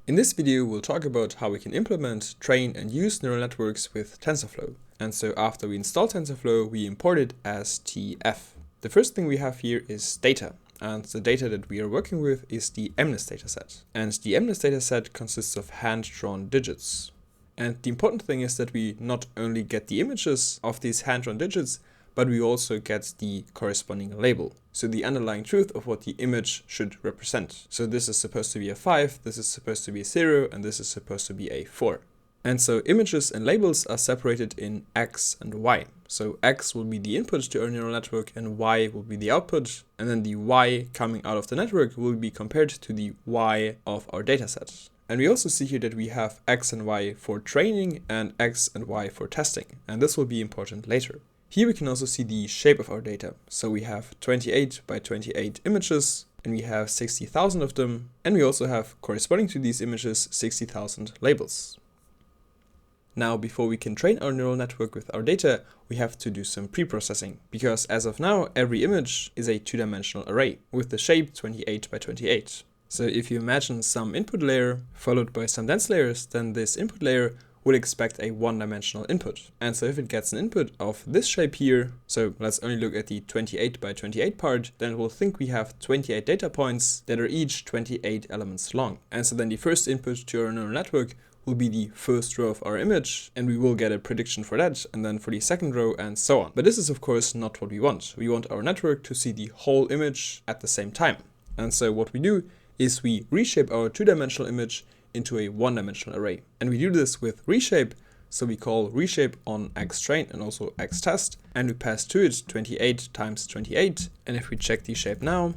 In this video, we'll talk about how we can implement, train and use neural networks with TensorFlow. And so after we install TensorFlow, we import it as TF. The first thing we have here is data. And the data that we are working with is the MNIST dataset. And the MNIST dataset consists of hand-drawn digits. And the important thing is that we not only get the images of these hand-drawn digits, but we also get the corresponding label. So the underlying truth of what the image should represent. So this is supposed to be a 5, this is supposed to be a 0, and this is supposed to be a 4. And so images and labels are separated in X and Y. So X will be the input to our neural network and Y will be the output. And then the Y coming out of the network will be compared to the Y of our dataset. And we also see here that we have X and Y for training and X and Y for testing. And this will be important later. Here we can also see the shape of our data. So we have 28 by 28 images and we have 60,000 of them. And we also have, corresponding to these images, 60,000 labels. Now, before we can train our neural network with our data, we have to do some pre-processing, because as of now, every image is a two-dimensional array with the shape 28 by 28. So if you imagine some input layer followed by some dense layers, then this input layer will expect a one-dimensional input. And so if it gets an input of this shape here, so let's only look at the 28 by 28 part, then it will think we have 28 data points that are each 28 elements long. And so then the first input to our neural network will be the first row of our image, and we will get a prediction for that, and then for the second row, and so on. But this is of course not what we want. We want our network to see the whole image at the same time. And so what we do is we reshape our two-dimensional image into a one-dimensional array. And we do this with reshape, so we call reshape on xtrain and also xtest, and we pass to it 28 times 28. And if we check the shape now,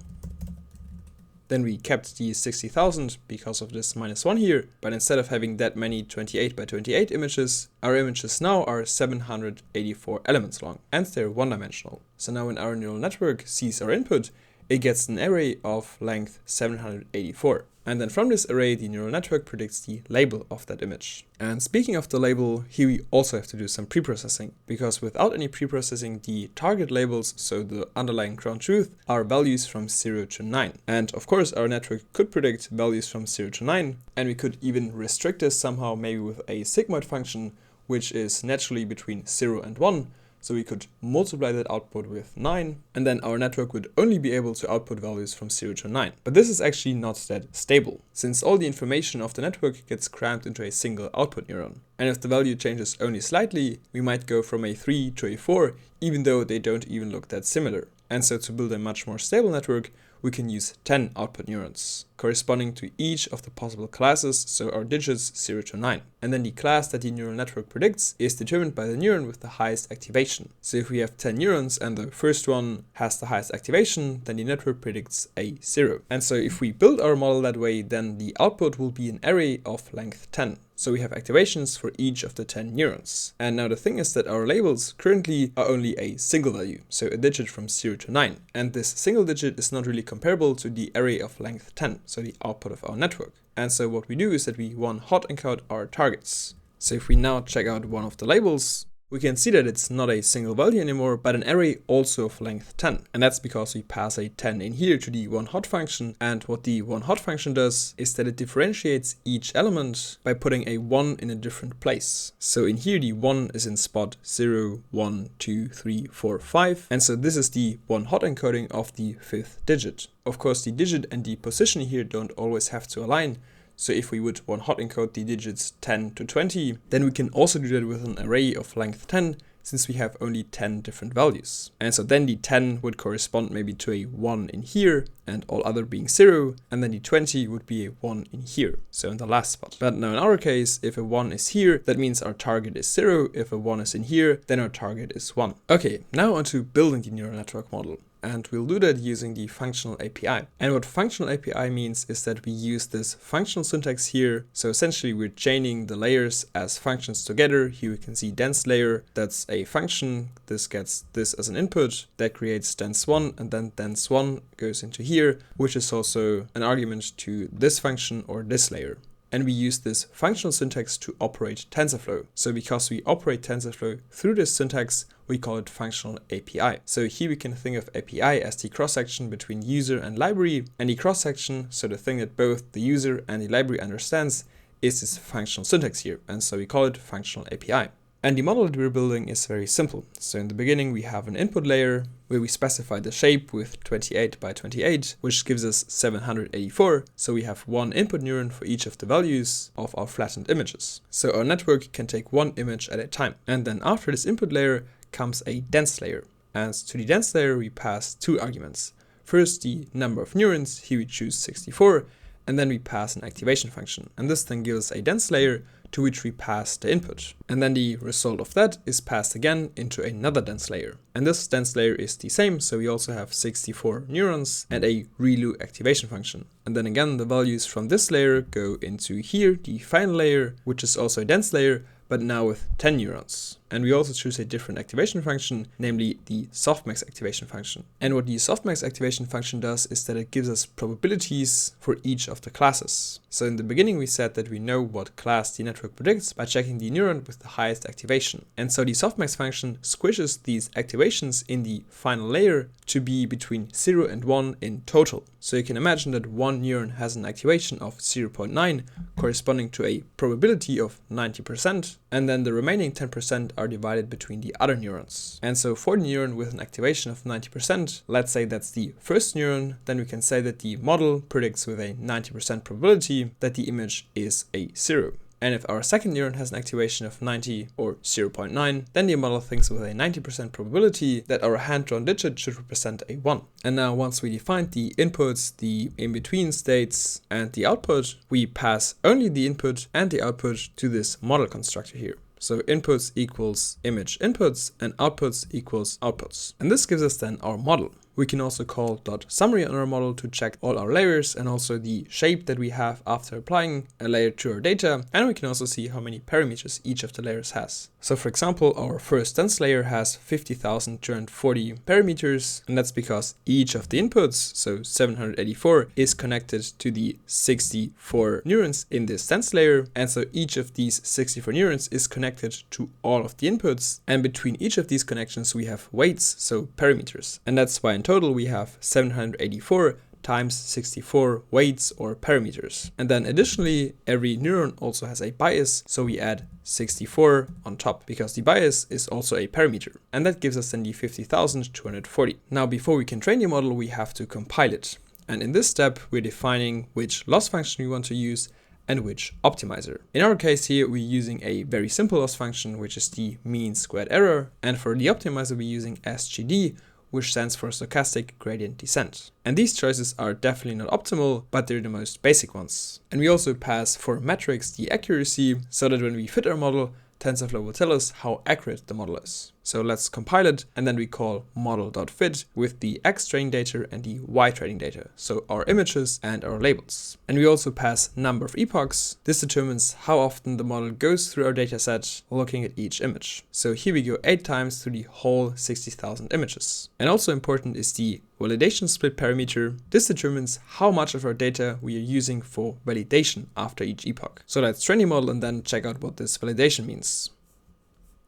then we kept the 60,000 because of this -1 here, but instead of having that many 28 by 28 images, our images now are 784 elements long, and they're one-dimensional. So now when our neural network sees our input, it gets an array of length 784. And then from this array, the neural network predicts the label of that image. And speaking of the label, here we also have to do some pre-processing, because without any pre-processing, the target labels, so the underlying ground truth, are values from 0 to 9. And of course, our network could predict values from 0 to 9, and we could even restrict this somehow, maybe with a sigmoid function, which is naturally between 0 and 1. So we could multiply that output with 9, and then our network would only be able to output values from 0 to 9. But this is actually not that stable, since all the information of the network gets crammed into a single output neuron. And if the value changes only slightly, we might go from a 3 to a 4, even though they don't even look that similar. And so to build a much more stable network, we can use 10 output neurons, corresponding to each of the possible classes, so our digits 0 to 9. And then the class that the neural network predicts is determined by the neuron with the highest activation. So if we have 10 neurons and the first one has the highest activation, then the network predicts a 0. And so if we build our model that way, then the output will be an array of length 10. So we have activations for each of the 10 neurons. And now the thing is that our labels currently are only a single value, so a digit from 0 to 9. And this single digit is not really comparable to the array of length 10, so the output of our network. And so what we do is that we hot encode our targets. So if we now check out one of the labels, we can see that it's not a single value anymore, but an array also of length 10. And that's because we pass a 10 in here to the hot function. And what the hot function does is that it differentiates each element by putting a 1 in a different place. So in here, the 1 is in spot 0, 1, 2, 3, 4, 5. And so this is the hot encoding of the 5th digit. Of course, the digit and the position here don't always have to align. So if we would hot encode the digits 10 to 20, then we can also do that with an array of length 10, since we have only 10 different values. And so then the 10 would correspond maybe to a 1 in here, and all other being 0, and then the 20 would be a 1 in here, so in the last spot. But now in our case, if a 1 is here, that means our target is 0. If a 1 is in here, then our target is 1. Okay, now on to building the neural network model. And we'll do that using the functional API. And what functional API means is that we use this functional syntax here. So essentially we're chaining the layers as functions together. Here we can see dense layer, that's a function. This gets this as an input, that creates dense1, and then dense1 goes into here, which is also an argument to this function or this layer. and we use this functional syntax to operate TensorFlow. So because we operate TensorFlow through this syntax, we call it functional API. So here we can think of API as the cross-section between user and library, and the cross-section, so the thing that both the user and the library understands, is this functional syntax here, and so we call it functional API. And the model that we're building is very simple. So in the beginning we have an input layer where we specify the shape with 28 by 28, which gives us 784. So we have one input neuron for each of the values of our flattened images. So our network can take one image at a time. And then after this input layer comes a dense layer. And to the dense layer we pass two arguments. First, the number of neurons, here we choose 64, and then we pass an activation function. And this then gives us a dense layer to which we pass the input. And then the result of that is passed again into another dense layer. And this dense layer is the same, so we also have 64 neurons and a ReLU activation function. And then again, the values from this layer go into here, the final layer, which is also a dense layer, but now with 10 neurons. And we also choose a different activation function, namely the softmax activation function. And what the softmax activation function does is that it gives us probabilities for each of the classes. So in the beginning we said that we know what class the network predicts by checking the neuron with the highest activation. And so the softmax function squishes these activations in the final layer to be between 0 and 1 in total. So you can imagine that one neuron has an activation of 0.9, corresponding to a probability of 90%, and then the remaining 10% are divided between the other neurons. And so for the neuron with an activation of 90%, let's say that's the first neuron, then we can say that the model predicts with a 90% probability that the image is a 0. And if our second neuron has an activation of 90 or 0.9, then the model thinks with a 90% probability that our hand-drawn digit should represent a 1. And now once we defined the inputs, the in-between states, and the output, we pass only the input and the output to this model constructor here. So inputs equals image inputs and outputs equals outputs. And this gives us then our model. We can also call .summary on our model to check all our layers and also the shape that we have after applying a layer to our data. And we can also see how many parameters each of the layers has. So for example, our first dense layer has 50,240 parameters, and that's because each of the inputs, so 784, is connected to the 64 neurons in this dense layer. And so each of these 64 neurons is connected to all of the inputs. And between each of these connections, we have weights, so parameters. And that's why in total we have 784 times 64 weights or parameters. And then additionally, every neuron also has a bias, so we add 64 on top because the bias is also a parameter. And that gives us then the 50,240. Now before we can train the model, we have to compile it. And in this step, we're defining which loss function we want to use and which optimizer. In our case here, we're using a very simple loss function, which is the mean squared error. And for the optimizer, we're using SGD, which stands for stochastic gradient descent. And these choices are definitely not optimal, but they're the most basic ones. And we also pass for metrics the accuracy, so that when we fit our model, TensorFlow will tell us how accurate the model is. So let's compile it, and then we call model.fit with the X training data and the Y training data, so our images and our labels. And we also pass number of epochs. This determines how often the model goes through our dataset looking at each image. So here we go 8 times through the whole 60,000 images. And also important is the validation split parameter. This determines how much of our data we are using for validation after each epoch. So let's train the model and then check out what this validation means.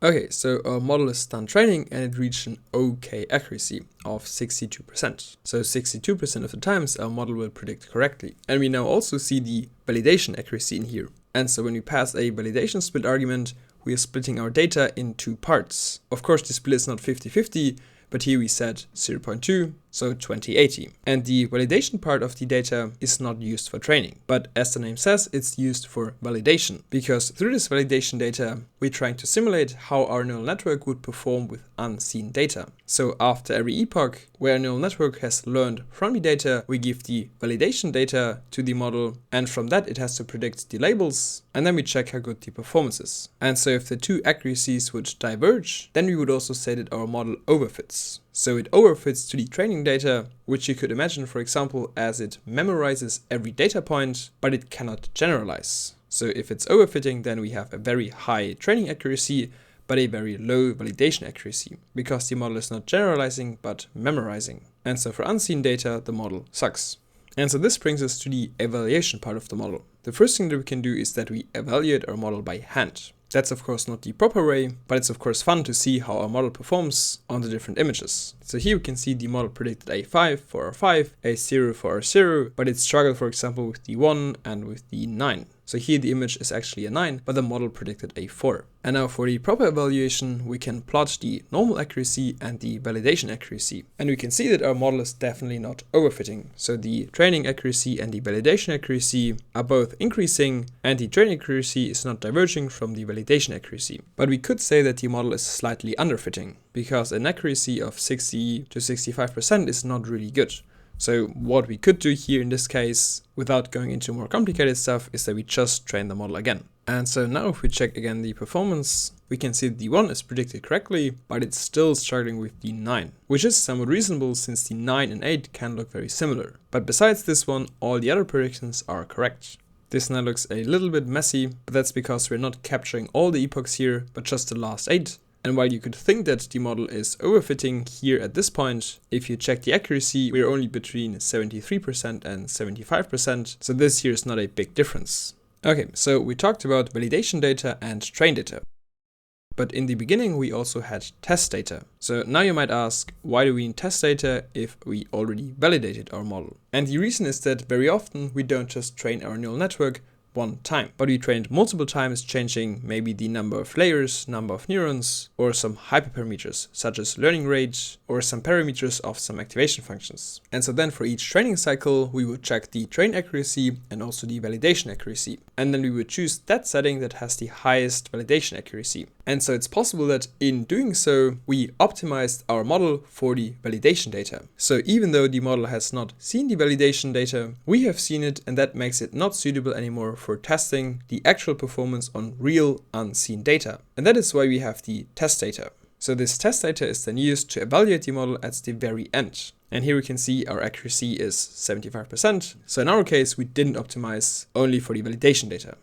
Okay, so our model is done training and it reached an okay accuracy of 62%. So 62% of the times our model will predict correctly. And we now also see the validation accuracy in here. And so when we pass a validation split argument, we are splitting our data in 2 parts. Of course, the split is not 50-50, but here we set 0.2, so 2080. And the validation part of the data is not used for training, but as the name says, it's used for validation, because through this validation data, we're trying to simulate how our neural network would perform with unseen data. So after every epoch, where a neural network has learned from the data, we give the validation data to the model, and from that it has to predict the labels, and then we check how good the performance is. And so if the 2 accuracies would diverge, then we would also say that our model overfits. So it overfits to the training data, which you could imagine, for example, as it memorizes every data point, but it cannot generalize. So if it's overfitting, then we have a very high training accuracy, but a very low validation accuracy, because the model is not generalizing, but memorizing. And so for unseen data, the model sucks. And so this brings us to the evaluation part of the model. the first thing that we can do is that we evaluate our model by hand. That's of course not the proper way, but it's of course fun to see how our model performs on the different images. So here we can see the model predicted a 5 for our 5, a 0 for our 0, but it struggled for example with the 1 and with the 9. So here the image is actually a 9, but the model predicted a 4. And now for the proper evaluation, we can plot the normal accuracy and the validation accuracy. And we can see that our model is definitely not overfitting. So the training accuracy and the validation accuracy are both increasing, and the training accuracy is not diverging from the validation accuracy. But we could say that the model is slightly underfitting, because an accuracy of 60 to 65% is not really good. So what we could do here in this case, without going into more complicated stuff, is that we just train the model again. And so now if we check again the performance, we can see that the 1 is predicted correctly, but it's still struggling with the 9, which is somewhat reasonable since the 9 and 8 can look very similar. But besides this one, all the other predictions are correct. This now looks a little bit messy, but that's because we're not capturing all the epochs here, but just the last 8. And while you could think that the model is overfitting here at this point, if you check the accuracy, we're only between 73% and 75%, so this here is not a big difference. Okay, so we talked about validation data and train data. But in the beginning, we also had test data. So now you might ask, why do we need test data if we already validated our model? And the reason is that very often we don't just train our neural network one time, but we trained multiple times, changing maybe the number of layers, number of neurons, or some hyperparameters such as learning rate or some parameters of some activation functions. And so then for each training cycle we would check the train accuracy and also the validation accuracy, and then we would choose that setting that has the highest validation accuracy. And so it's possible that in doing so we optimized our model for the validation data. So even though the model has not seen the validation data, we have seen it, and that makes it not suitable anymore for testing the actual performance on real unseen data. And that is why we have the test data. So this test data is then used to evaluate the model at the very end. And here we can see our accuracy is 75%. So in our case, we didn't optimize only for the validation data.